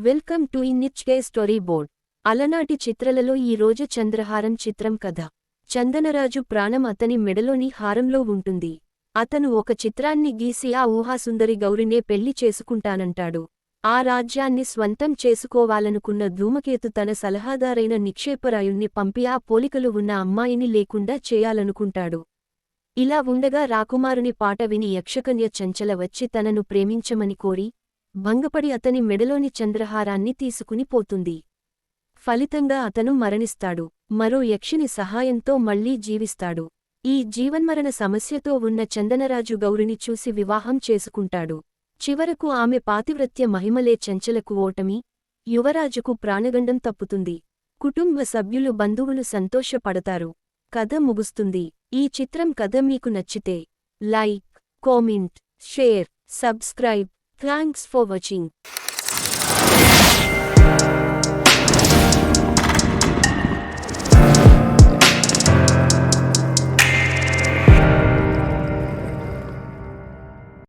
Welcome to ఇన్నిచ్కే story board. అలనాటి చిత్రలలో ఈ రోజు చంద్రహారం చిత్రం కథ. చందనరాజు ప్రాణం అతని మెడలోని హారంలో ఉంటుంది. అతను ఒక చిత్రాన్ని గీసి ఆ ఊహాసుందరి గౌరినే పెళ్లి చేసుకుంటానంటాడు. ఆ రాజ్యాన్ని స్వంతం చేసుకోవాలనుకున్న ధూమకేతు తన సలహాదారైన నిక్షేపరాయుణ్ణి పంపి ఆ పోలికలు ఉన్న అమ్మాయిని లేకుండా చేయాలనుకుంటాడు. ఇలా ఉండగా రాకుమారుని పాట విని యక్షకన్య చంచల వచ్చి తనను ప్రేమించమని కోరి భంగపడి అతని మెడలోని చంద్రహారాన్ని తీసుకుని పోతుంది. ఫలితంగా అతను మరణిస్తాడు. మరో యక్షిని సహాయంతో మళ్లీ జీవిస్తాడు. ఈ జీవన్మరణ సమస్యతో ఉన్న చందనరాజు గౌరిని చూసి వివాహం చేసుకుంటాడు. చివరకు ఆమె పాతివ్రత్య మహిమలే చంచలకు ఓటమి, యువరాజుకు ప్రాణగండం తప్పుతుంది. కుటుంబ సభ్యులు బంధువులు సంతోషపడతారు. కథ ముగుస్తుంది. ఈ చిత్రం కథ మీకు నచ్చితే like, comment, share, subscribe. Thanks for watching.